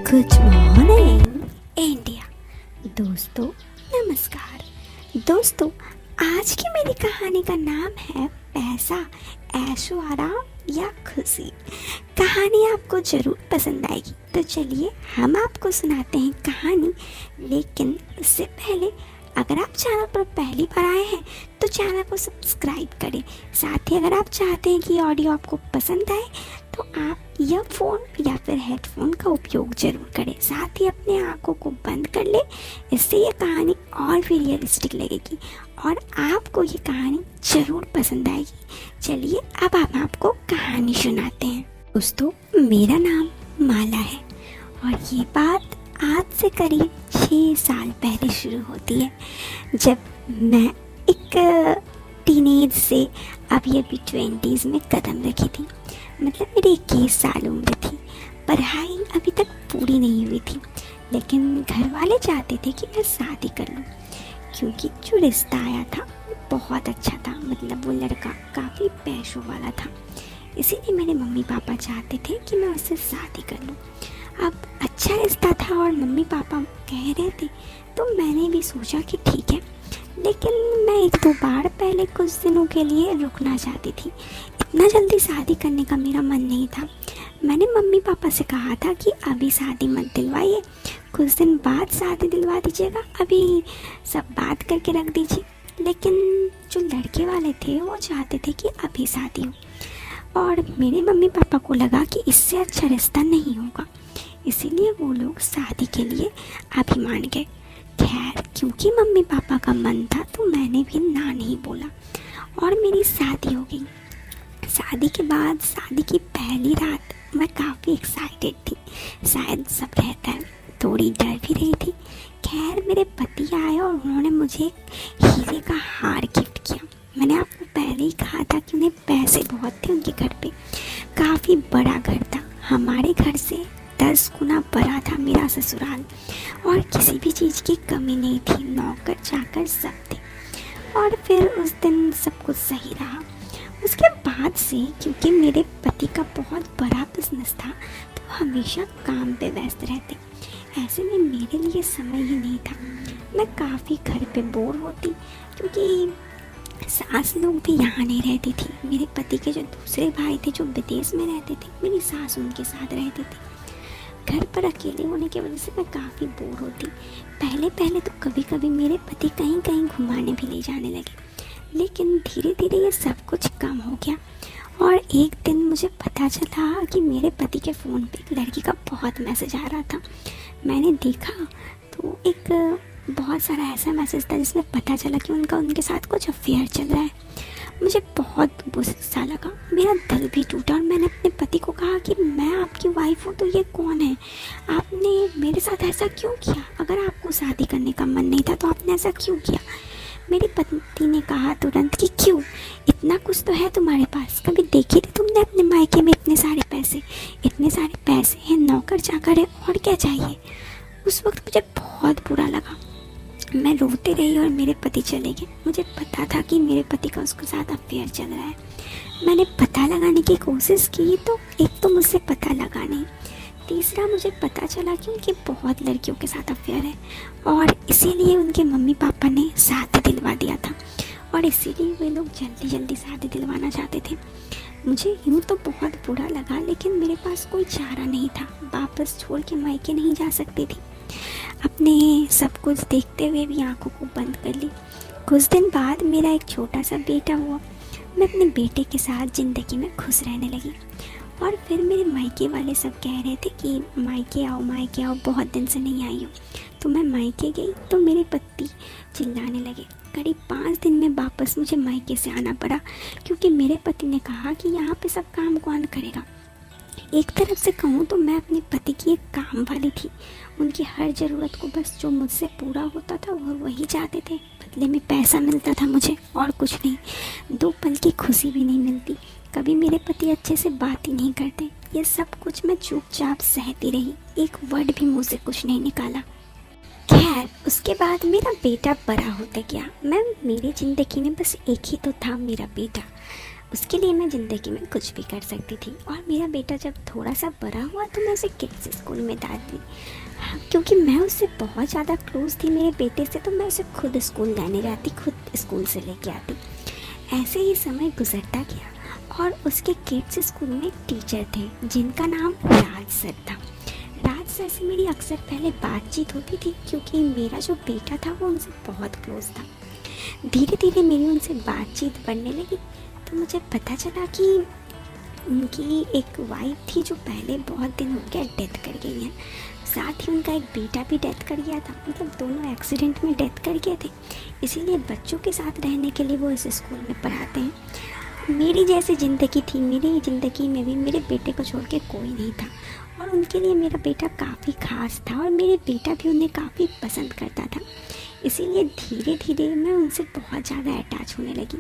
Good morning India. दोस्तों नमस्कार। दोस्तों आज की मेरी कहानी का नाम है पैसा, ऐशो आराम या खुशी। कहानी आपको ज़रूर पसंद आएगी, तो चलिए हम आपको सुनाते हैं कहानी। लेकिन उससे पहले अगर आप चैनल पर पहली बार आए हैं तो चैनल को सब्सक्राइब करें। साथ ही अगर आप चाहते हैं कि ऑडियो आपको पसंद आए तो आप ईयरफोन या फिर हेडफोन का उपयोग ज़रूर करें। साथ ही अपने आँखों को बंद कर ले, इससे ये कहानी और भी रियलिस्टिक लगेगी और आपको ये कहानी ज़रूर पसंद आएगी। चलिए अब हम आपको कहानी सुनाते हैं। दोस्तों मेरा नाम माला है और ये बात आज से करीब 6 साल पहले शुरू होती है, जब मैं एक टीनेज से अभी 20s में कदम रखी थी। मतलब मेरी 21 साल उम्र थी। पढ़ाई अभी तक पूरी नहीं हुई थी, लेकिन घर वाले चाहते थे कि मैं शादी कर लूँ, क्योंकि जो रिश्ता आया था वो बहुत अच्छा था। मतलब वो लड़का काफ़ी पैसों वाला था, इसीलिए मेरे मम्मी पापा चाहते थे कि मैं उससे शादी कर लूँ। अब अच्छा रिश्ता था और मम्मी पापा कह रहे थे, तो मैंने भी सोचा कि ठीक है। लेकिन मैं 1-2 बार पहले कुछ दिनों के लिए रुकना चाहती थी। इतना जल्दी शादी करने का मेरा मन नहीं था। मैंने मम्मी पापा से कहा था कि अभी शादी मत दिलवाइए, कुछ दिन बाद शादी दिलवा दीजिएगा, अभी सब बात करके रख दीजिए। लेकिन जो लड़के वाले थे वो चाहते थे कि अभी शादी हो, और मेरे मम्मी पापा को लगा कि इससे अच्छा रिश्ता नहीं होगा, इसीलिए वो लोग शादी के लिए अभी मान गए। खैर क्योंकि मम्मी पापा का मन था तो मैंने भी ना नहीं बोला और मेरी शादी हो गई। शादी के बाद शादी की पहली रात मैं काफ़ी एक्साइटेड थी। शायद सब रहता है, थोड़ी डर भी रही थी। खैर मेरे पति आए और उन्होंने मुझे एक हीरे का हार गिफ्ट किया। मैंने आपको पहले ही कहा था कि उन्हें पैसे बहुत थे उनके घर पे। काफ़ी बड़ा घर था, हमारे घर से 10 गुना बड़ा था मेरा ससुराल, और किसी भी चीज़ की कमी नहीं थी। नौकर चाकर सब थे। और फिर उस दिन सब कुछ सही रहा। उसके बाद से क्योंकि मेरे पति का बहुत बड़ा बिजनेस था तो हमेशा काम पे व्यस्त रहते, ऐसे में मेरे लिए समय ही नहीं था। मैं काफ़ी घर पे बोर होती, क्योंकि सास लोग भी यहाँ नहीं रहती थी। मेरे पति के जो दूसरे भाई थे जो विदेश में रहते थे, मेरी सास उनके साथ रहती थी। घर पर अकेले होने की वजह से मैं काफ़ी बोर होती। पहले पहले तो कभी कभी मेरे पति कहीं कहीं घुमाने भी ले जाने लगे, लेकिन धीरे धीरे ये सब कुछ कम हो गया। और एक दिन मुझे पता चला कि मेरे पति के फ़ोन पे एक लड़की का बहुत मैसेज आ रहा था। मैंने देखा तो एक बहुत सारा ऐसा मैसेज था जिसमें पता चला कि उनके साथ कुछ अफेयर चल रहा है। मुझे बहुत गुस्सा लगा, मेरा दिल भी टूटा और मैंने अपने पति को कहा कि मैं आपकी वाइफ हूँ तो ये कौन है, आपने मेरे साथ ऐसा क्यों किया? अगर आपको शादी करने का मन नहीं था तो आपने ऐसा क्यों किया? मेरे पति ने कहा तुरंत कि क्यों, इतना कुछ तो है तुम्हारे पास, कभी देखी थी तुमने अपने मायके में इतने सारे पैसे हैं, नौकर चाकर है, और क्या चाहिए? उस वक्त मुझे बहुत बुरा लगा। मैं रोते रही और मेरे पति चले गए। मुझे पता था कि मेरे पति का उसके साथ अफेयर चल रहा है। मैंने पता लगाने की कोशिश की तो एक तो मुझसे पता लगा नहीं, तीसरा मुझे पता चला कि उनकी बहुत लड़कियों के साथ अफेयर है, और इसीलिए उनके मम्मी पापा ने शादी दिलवा दिया था, और इसीलिए वे लोग जल्दी जल्दी शादी दिलवाना चाहते थे। मुझे यूँ तो बहुत बुरा लगा, लेकिन मेरे पास कोई चारा नहीं था। वापस छोड़ के मायके नहीं जा सकती थी। अपने सब कुछ देखते हुए भी आंखों को बंद कर ली। कुछ दिन बाद मेरा एक छोटा सा बेटा हुआ। मैं अपने बेटे के साथ ज़िंदगी में खुश रहने लगी। और फिर मेरे मायके वाले सब कह रहे थे कि मायके आओ, बहुत दिन से नहीं आई हो। तो मैं मायके गई तो मेरे पति चिल्लाने लगे। करीब 5 दिन में वापस मुझे मायके से आना पड़ा, क्योंकि मेरे पति ने कहा कि यहाँ पे सब काम कौन करेगा। एक तरफ से कहूँ तो मैं अपने पति की एक काम वाली थी। उनकी हर ज़रूरत को बस जो मुझसे पूरा होता था वो वही चाहते थे। बदले में पैसा मिलता था मुझे, और कुछ नहीं। 2 पल की खुशी भी नहीं मिलती। कभी मेरे पति अच्छे से बात ही नहीं करते। ये सब कुछ मैं चुपचाप सहती रही, एक वर्ड भी मुँह से कुछ नहीं निकाला। खैर उसके बाद मेरा बेटा बड़ा होता गया। मेरी ज़िंदगी में बस एक ही तो था, मेरा बेटा। उसके लिए मैं ज़िंदगी में कुछ भी कर सकती थी। और मेरा बेटा जब थोड़ा सा बड़ा हुआ तो मैं उसे किड्स स्कूल में डाल दी, क्योंकि मैं उससे बहुत ज़्यादा क्लोज थी मेरे बेटे से, तो मैं उसे खुद स्कूल लाने जाती, खुद स्कूल से लेके आती। ऐसे ही समय गुजरता गया और उसके किड्स स्कूल में एक टीचर थे जिनका नाम राज सर था। राज सर से मेरी अक्सर पहले बातचीत होती थी, क्योंकि मेरा जो बेटा था वो उनसे बहुत क्लोज था। धीरे धीरे मेरी उनसे बातचीत बढ़ने लगी, तो मुझे पता चला कि उनकी एक वाइफ थी जो पहले बहुत दिन हो गया डेथ कर गई है। साथ ही उनका एक बेटा भी डेथ कर गया था, मतलब दोनों एक्सीडेंट में डेथ कर गए थे। इसीलिए बच्चों के साथ रहने के लिए वो इस स्कूल में पढ़ाते हैं। मेरी जैसी ज़िंदगी थी, मेरी ज़िंदगी में भी मेरे बेटे को छोड़ के कोई नहीं था, और उनके लिए मेरा बेटा काफ़ी ख़ास था, और मेरे बेटा भी उन्हें काफ़ी पसंद करता था। इसीलिए धीरे धीरे मैं उनसे बहुत ज़्यादा अटैच होने लगी।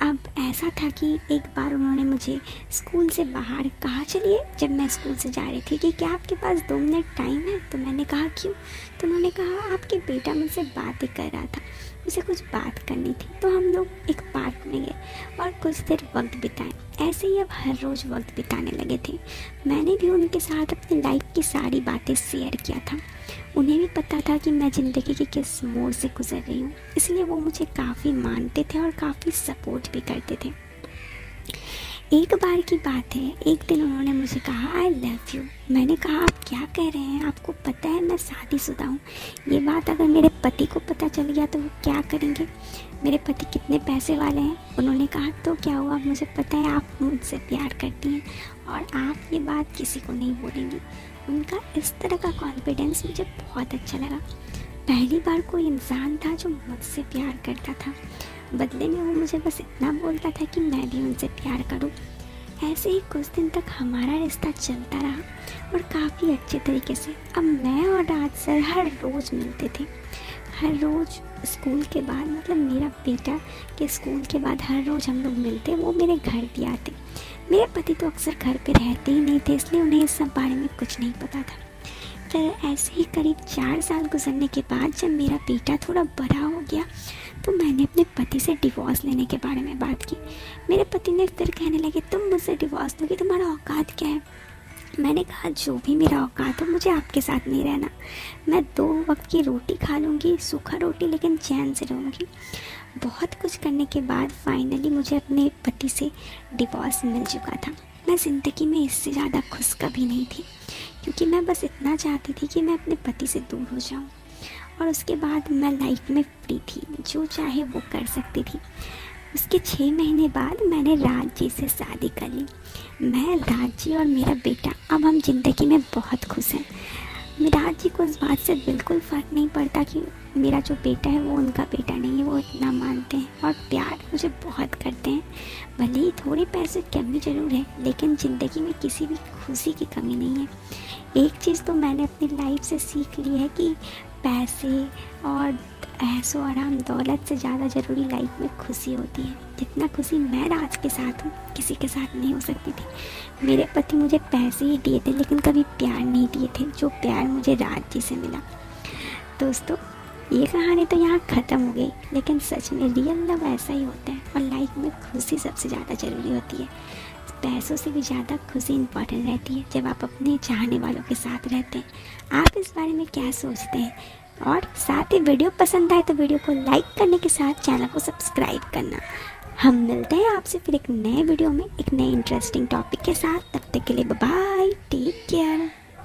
अब ऐसा था कि एक बार उन्होंने मुझे स्कूल से बाहर कहा, चलिए, जब मैं स्कूल से जा रही थी, कि क्या आपके पास 2 मिनट टाइम है? तो मैंने कहा क्यों? तो उन्होंने कहा आपके बेटा मुझसे बात ही कर रहा था, मुझे कुछ बात करनी थी। तो हम लोग एक पार्क में गए और कुछ देर वक्त बिताए। ऐसे ही अब हर रोज़ वक्त बिताने लगे थे। मैंने भी उनके साथ अपनी लाइफ की सारी बातें शेयर किया था। उन्हें भी पता था कि मैं ज़िंदगी के किस मोड़ से गुजर रही हूँ, इसलिए वो मुझे काफ़ी मानते थे और काफ़ी सपोर्ट भी करते थे। एक बार की बात है, एक दिन उन्होंने मुझे कहा आई लव यू। मैंने कहा आप क्या कह रहे हैं? आपको पता है मैं शादीशुदा हूँ। ये बात अगर मेरे पति को पता चल गया तो वो क्या करेंगे? मेरे पति कितने पैसे वाले हैं। उन्होंने कहा तो क्या हुआ, मुझे पता है आप मुझसे प्यार करती हैं और आप ये बात किसी को नहीं बोलेंगी। उनका इस तरह का कॉन्फिडेंस मुझे बहुत अच्छा लगा। पहली बार कोई इंसान था जो मुझसे प्यार करता था। बदले में वो मुझे बस इतना बोलता था कि मैं भी उनसे प्यार करूं। ऐसे ही कुछ दिन तक हमारा रिश्ता चलता रहा और काफ़ी अच्छे तरीके से। अब मैं और राज सर हर रोज़ मिलते थे। हर रोज़ स्कूल के बाद, मतलब मेरा बेटा के स्कूल के बाद हर रोज़ हम लोग मिलते। वो मेरे घर भी आते। मेरे पति तो अक्सर घर पे रहते ही नहीं थे, इसलिए उन्हें इस सब बारे में कुछ नहीं पता था। तो ऐसे ही करीब 4 साल गुजरने के बाद जब मेरा बेटा थोड़ा बड़ा हो गया तो मैंने अपने पति से डिवोर्स लेने के बारे में बात की। मेरे पति ने फिर कहने लगे तुम मुझसे डिवोर्स लोगे, तुम्हारा औकात क्या है? मैंने कहा जो भी मेरा औकात हो, मुझे आपके साथ नहीं रहना। मैं 2 वक्त की रोटी खा लूँगी, सूखा रोटी, लेकिन चैन से रहूँगी। बहुत कुछ करने के बाद फाइनली मुझे अपने पति से डिवोर्स मिल चुका था। मैं ज़िंदगी में इससे ज़्यादा खुश कभी नहीं थी, क्योंकि मैं बस इतना चाहती थी कि मैं अपने पति से दूर हो जाऊं, और उसके बाद मैं लाइफ में फ्री थी, जो चाहे वो कर सकती थी। उसके 6 महीने बाद मैंने राज जी से शादी कर ली। मैं, राज जी और मेरा बेटा अब हम ज़िंदगी में बहुत खुश हैं। राज जी को इस बात से बिल्कुल फ़र्क नहीं पड़ता कि मेरा जो बेटा है वो उनका बेटा नहीं है। वो इतना मानते हैं और प्यार मुझे बहुत करते हैं। भले ही थोड़े पैसे की कमी ज़रूर है, लेकिन ज़िंदगी में किसी भी खुशी की कमी नहीं है। एक चीज़ तो मैंने अपनी लाइफ से सीख ली है कि पैसे और ऐशो आराम दौलत से ज़्यादा ज़रूरी लाइफ में खुशी होती है। जितना खुशी मैं राज के साथ हूँ, किसी के साथ नहीं हो सकती थी। मेरे पति मुझे पैसे ही दिए थे, लेकिन कभी प्यार नहीं दिए थे, जो प्यार मुझे राज जी से मिला। दोस्तों, ये कहानी तो यहाँ ख़त्म हो गई, लेकिन सच में रियल लव ऐसा ही होता है, और लाइफ में खुशी सबसे ज़्यादा ज़रूरी होती है। पैसों से भी ज़्यादा खुशी इंपॉर्टेंट रहती है जब आप अपने चाहने वालों के साथ रहते हैं। आप इस बारे में क्या सोचते हैं? और साथ ही वीडियो पसंद आए तो वीडियो को लाइक करने के साथ चैनल को सब्सक्राइब करना। हम मिलते हैं आपसे फिर एक नए वीडियो में एक नए इंटरेस्टिंग टॉपिक के साथ। तब तक के लिए बाय बाय, टेक केयर।